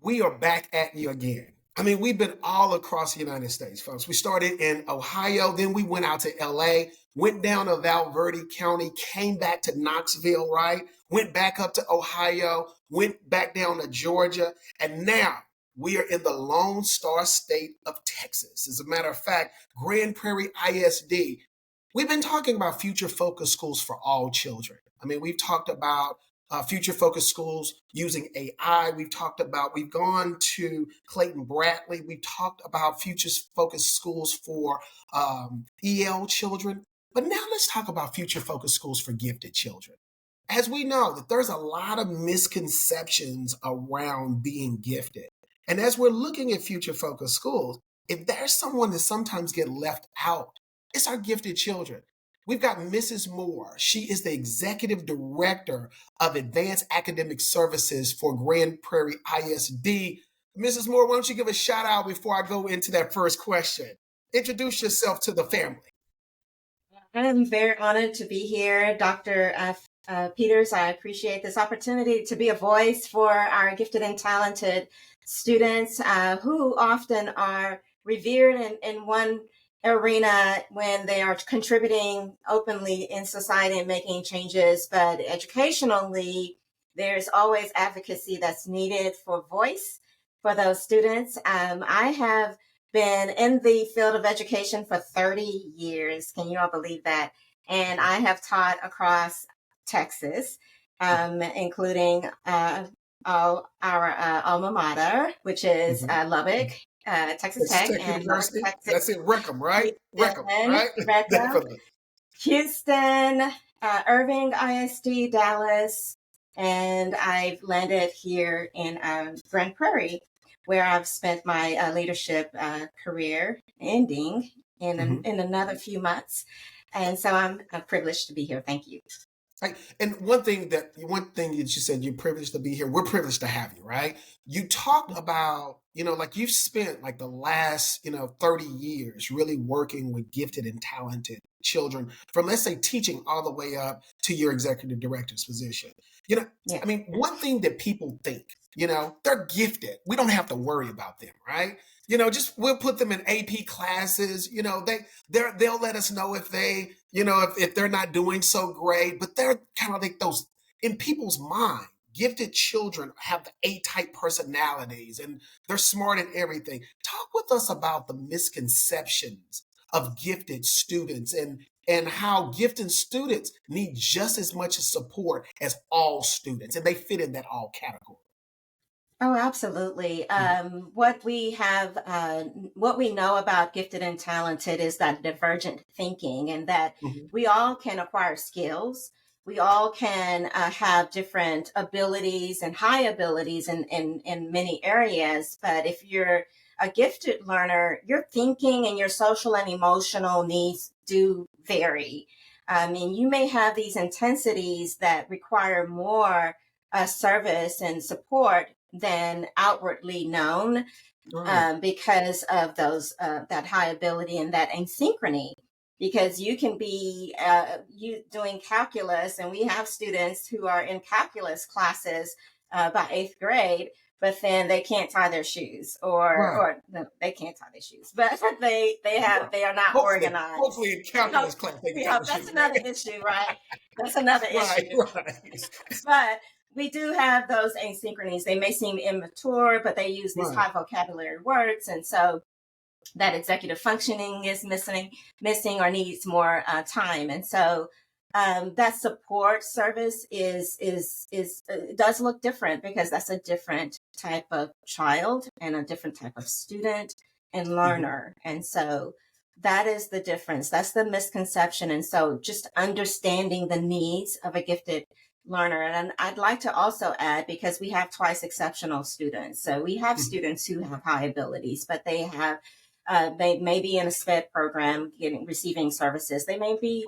We are back at you again. I mean, we've been all across the United States, folks. We started in Ohio, then we went out to LA, went down to Valverde County, came back to Knoxville, right? Went back up to Ohio, went back down to Georgia, and now we are in the Lone Star State of Texas. As a matter of fact, Grand Prairie ISD. We've been talking about future focused schools for all children. I mean, we've talked about future focused schools using AI. We've gone to Clayton Bradley. We've talked about future focused schools for EL children. But now let's talk about future focused schools for gifted children. As we know that there's a lot of misconceptions around being gifted. And as we're looking at future focused schools, if there's someone that sometimes get left out, it's our gifted children. We've got Mrs. Moore. She is the executive director of advanced academic services for Grand Prairie ISD. Mrs. Moore, why don't you give a shout out before I go into that first question? Introduce yourself to the family. I'm very honored to be here, Dr. Peters. I appreciate this opportunity to be a voice for our gifted and talented students who often are revered in one arena when they are contributing openly in society and making changes. But educationally, there's always advocacy that's needed for voice for those students. I have been in the field of education for 30 years. Can you all believe that? And I have taught across Texas, including our alma mater, which is Lubbock, Texas Tech, and University. Texas. That's it, Rickham, right? Rickham, right? Definitely. Houston, Irving ISD, Dallas, and I've landed here in Grand Prairie, where I've spent my leadership career ending in another few months. And so I'm privileged to be here. Thank you. Right. And one thing that you said, you're privileged to be here. We're privileged to have you, right? You talked about, like you've spent like the last, 30 years really working with gifted and talented children from, let's say, teaching all the way up to your executive director's position. I mean, one thing that people think, they're gifted. We don't have to worry about them, right? Just we'll put them in AP classes. They'll let us know if they, if they're not doing so great. But they're kind of like those in people's mind. Gifted children have the A-type personalities and they're smart in everything. Talk with us about the misconceptions of gifted students and how gifted students need just as much support as all students, and they fit in that all category. Oh, absolutely. What we know about gifted and talented is that divergent thinking, and that we all can acquire skills. We all can have different abilities and high abilities in many areas. But if you're a gifted learner, your thinking and your social and emotional needs do vary. I mean, you may have these intensities that require more service and support than outwardly known, because of those that high ability and that asynchrony. Because you can be you doing calculus, and we have students who are in calculus classes by 8th grade, but then they can't tie their shoes, or no, they can't tie their shoes, but they are not organized. Hopefully in calculus class they can tie that's another issue, right? That's another issue. Right. But we do have those asynchronies. They may seem immature, but they use these high vocabulary words, and so that executive functioning is missing or needs more time. And so that support service does look different, because that's a different type of child and a different type of student and learner. And so that is the difference. That's the misconception. And so just understanding the needs of a gifted learner. And I'd like to also add, because we have twice exceptional students. So we have students who have high abilities, but they have they may be in a SPED program receiving services. They may be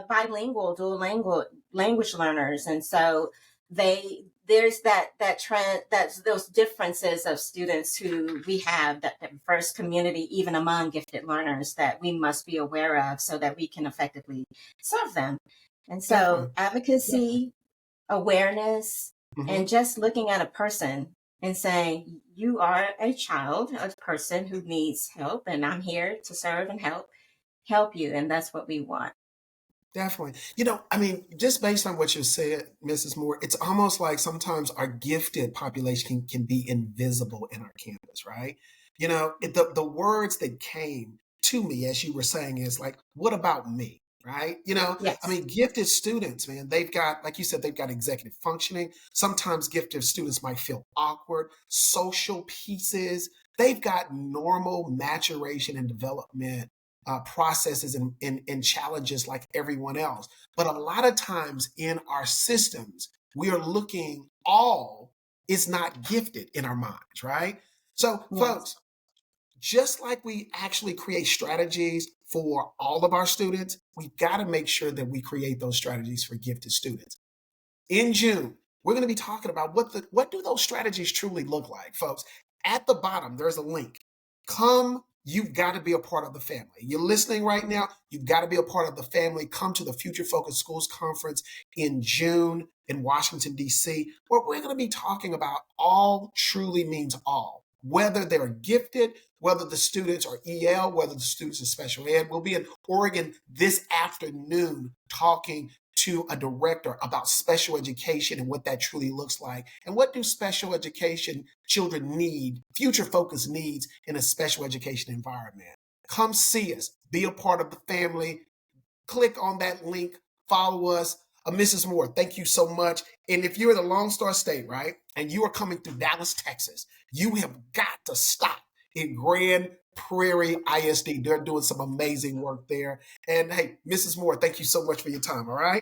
bilingual, dual language learners. And so there's that trend, that's those differences of students who we have, that diverse community, even among gifted learners, that we must be aware of so that we can effectively serve them. And so advocacy, awareness, and just looking at a person and saying, you are a child, a person who needs help, and I'm here to serve and help you. And that's what we want. Definitely. I mean, just based on what you said, Mrs. Moore, it's almost like sometimes our gifted population can be invisible in our campus, right? The words that came to me as you were saying is like, what about me? Right? I Yes. mean, gifted students, man, they've got, like you said, they've got executive functioning. Sometimes gifted students might feel awkward, social pieces. They've got normal maturation and development processes and challenges like everyone else. But a lot of times in our systems, we are looking all is not gifted in our minds, right? So, Yes. folks, just like we actually create strategies for all of our students, we've got to make sure that we create those strategies for gifted students. In June, we're going to be talking about what do those strategies truly look like, folks. At the bottom, there's a link. Come, you've got to be a part of the family. You're listening right now, you've got to be a part of the family. Come to the Future Focused Schools Conference in June in Washington, D.C., where we're going to be talking about all truly means all. Whether they're gifted, whether the students are EL, whether the students are special ed. We'll be in Oregon this afternoon talking to a director about special education and what that truly looks like. And what do special education children need, future focus needs in a special education environment. Come see us, be a part of the family. Click on that link, follow us. Mrs. Moore, thank you so much. And if you're in the Lone Star State, right, and you are coming through Dallas, Texas, you have got to stop in Grand Prairie ISD. They're doing some amazing work there. And hey, Mrs. Moore, thank you so much for your time, all right?